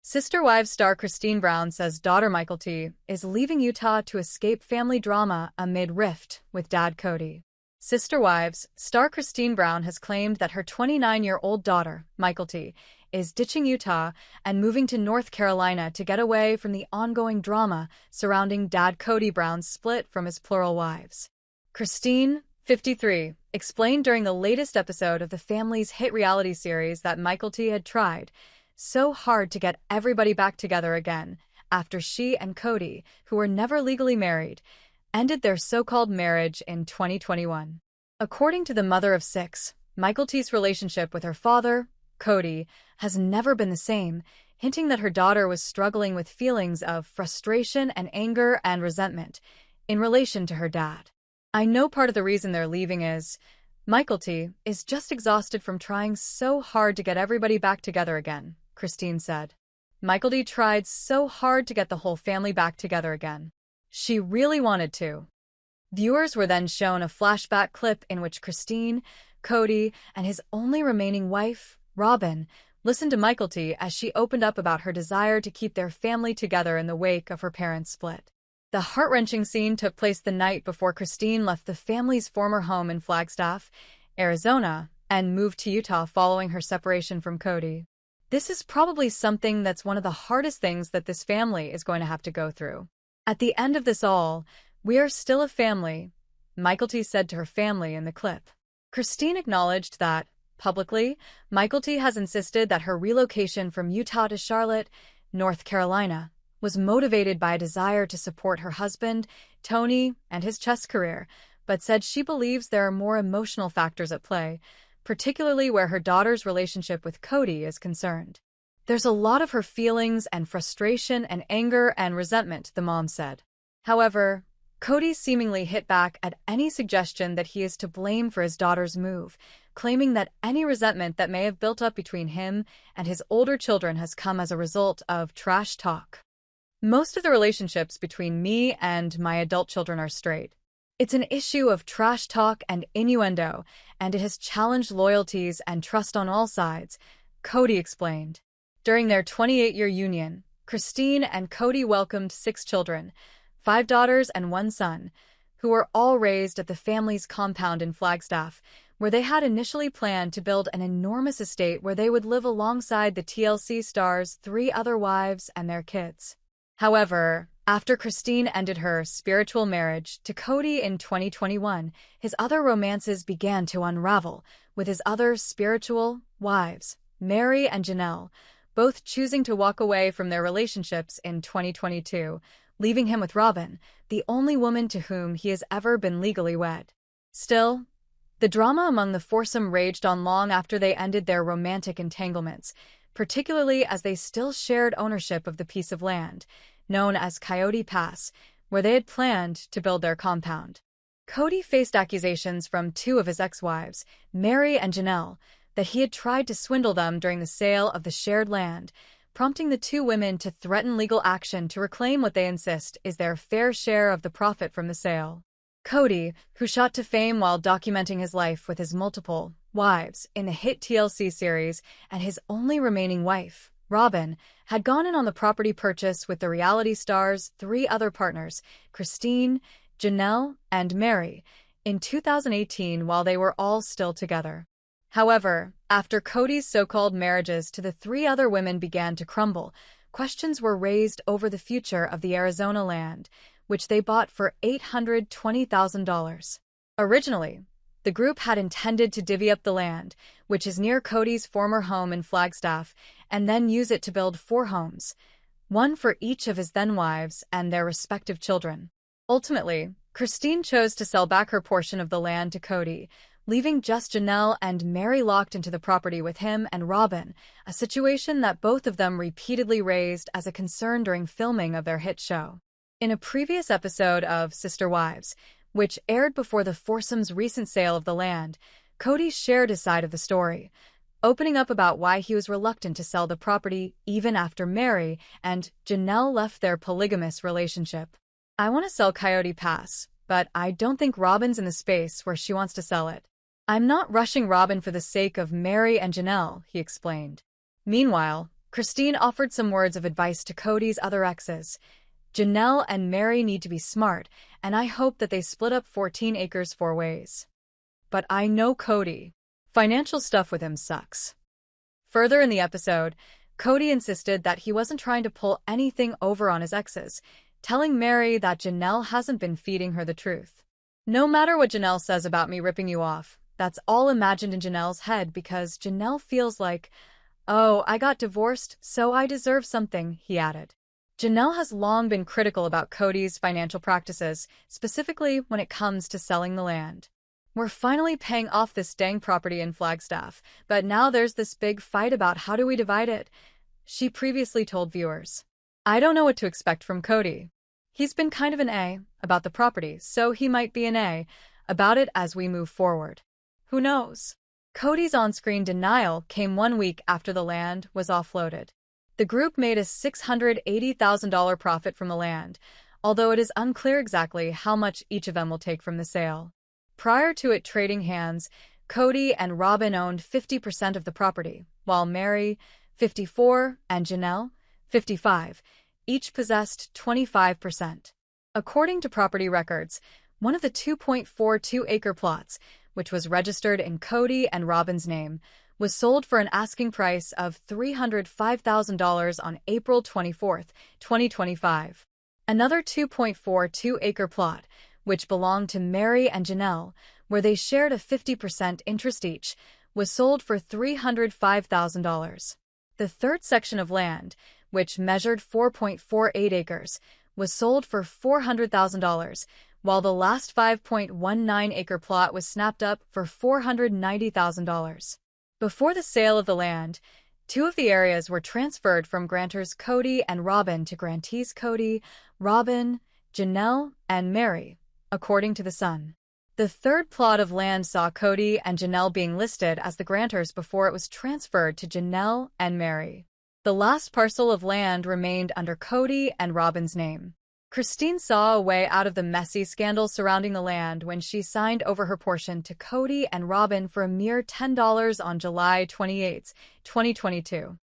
Sister Wives star Kody Brown says daughter Mykelti is leaving Utah to escape family drama amid rift with dad Kody. Sister Wives star Kody Brown has claimed that her 29-year-old daughter, Mykelti, is ditching Utah and moving to North Carolina to get away from the ongoing drama surrounding dad Kody Brown's split from his plural wives. Kody, 53, explained during the latest episode of the family's hit reality series that Mykelti had tried so hard to get everybody back together again after she and Kody, who were never legally married, ended their so-called marriage in 2021. According to the mother of six, Mykelti's relationship with her father, Kody, has never been the same, hinting that her daughter was struggling with feelings of frustration and anger and resentment in relation to her dad. "I know part of the reason they're leaving is Mykelti is just exhausted from trying so hard to get everybody back together again," Kody said. "Mykelti tried so hard to get the whole family back together again. She really wanted to." Viewers were then shown a flashback clip in which Kody, and his only remaining wife, Robin, listened to Mykelti as she opened up about her desire to keep their family together in the wake of her parents' split. The heart-wrenching scene took place the night before Kody left the family's former home in Flagstaff, Arizona, and moved to Utah following her separation from Kody. "This is probably something that's one of the hardest things that this family is going to have to go through. At the end of this all, we are still a family," Mykelti said to her family in the clip. Kody acknowledged that, publicly, Mykelti has insisted that her relocation from Utah to Charlotte, North Carolina, was motivated by a desire to support her husband, Tony, and his chess career, but said she believes there are more emotional factors at play, particularly where her daughter's relationship with Kody is concerned. "There's a lot of her feelings and frustration and anger and resentment," the mom said. However, Kody seemingly hit back at any suggestion that he is to blame for his daughter's move, claiming that any resentment that may have built up between him and his older children has come as a result of trash talk. "Most of the relationships between me and my adult children are straight. It's an issue of trash talk and innuendo, and it has challenged loyalties and trust on all sides," Kody explained. During their 28-year union, Kody and Kody welcomed 6 children, 5 daughters and 1 son, who were all raised at the family's compound in Flagstaff, where they had initially planned to build an enormous estate where they would live alongside the TLC star's 3 other wives and their kids. However, after Kody ended her spiritual marriage to Kody in 2021, his other romances began to unravel, with his other spiritual wives, Mary and Janelle, both choosing to walk away from their relationships in 2022, leaving him with Robin, the only woman to whom he has ever been legally wed. Still, the drama among the foursome raged on long after they ended their romantic entanglements, particularly as they still shared ownership of the piece of land, known as Coyote Pass, where they had planned to build their compound. Kody faced accusations from 2 of his ex-wives, Mary and Janelle, that he had tried to swindle them during the sale of the shared land, prompting the 2 women to threaten legal action to reclaim what they insist is their fair share of the profit from the sale. Kody, who shot to fame while documenting his life with his multiple wives in the hit TLC series, and his only remaining wife, Robin, had gone in on the property purchase with the reality star's 3 other partners, Kody, Janelle, and Mary, in 2018 while they were all still together. However, after Kody's so-called marriages to the 3 other women began to crumble, questions were raised over the future of the Arizona land, which they bought for $820,000. Originally, the group had intended to divvy up the land, which is near Kody's former home in Flagstaff, and then use it to build 4 homes, 1 for each of his then-wives and their respective children. Ultimately, Kody chose to sell back her portion of the land to Kody, leaving just Janelle and Mary locked into the property with him and Robin, a situation that both of them repeatedly raised as a concern during filming of their hit show. In a previous episode of Sister Wives, which aired before the foursome's recent sale of the land, Kody shared his side of the story, opening up about why he was reluctant to sell the property even after Mary and Janelle left their polygamous relationship. "I want to sell Coyote Pass, but I don't think Robin's in the space where she wants to sell it. I'm not rushing Robin for the sake of Mary and Janelle," he explained. Meanwhile, Christine offered some words of advice to Kody's other exes. Janelle and Mary need to be smart, and I hope that they split up 14 acres 4 ways. But I know Kody. Financial stuff with him sucks. Further in the episode, Kody insisted that he wasn't trying to pull anything over on his exes, telling Mary that Janelle hasn't been feeding her the truth. No matter what Janelle says about me ripping you off, that's all imagined in Janelle's head because Janelle feels like, oh, I got divorced, so I deserve something, he added. Janelle has long been critical about Kody's financial practices, specifically when it comes to selling the land. We're finally paying off this dang property in Flagstaff, but now there's this big fight about how do we divide it, she previously told viewers. I don't know what to expect from Kody. He's been kind of an A about the property, so he might be an A about it as we move forward. Who knows? Kody's on-screen denial came 1 week after the land was offloaded. The group made a $680,000 profit from the land, although it is unclear exactly how much each of them will take from the sale. Prior to it trading hands, Kody and Robin owned 50% of the property, while Mary, 54%, and Janelle, 55%, each possessed 25%. According to property records, one of the 2.42-acre plots, which was registered in Kody and Robin's name, was sold for an asking price of $305,000 on April 24, 2025. Another 2.42-acre plot, which belonged to Mary and Janelle, where they shared a 50% interest each, was sold for $305,000. The third section of land, which measured 4.48 acres, was sold for $400,000, while the last 5.19-acre plot was snapped up for $490,000. Before the sale of the land, 2 of the areas were transferred from grantors Kody and Robin to grantees Kody, Robin, Janelle, and Mary, according to The Sun. The third plot of land saw Kody and Janelle being listed as the grantors before it was transferred to Janelle and Mary. The last parcel of land remained under Kody and Robin's name. Christine saw a way out of the messy scandal surrounding the land when she signed over her portion to Kody and Robin for a mere $10 on July 28, 2022.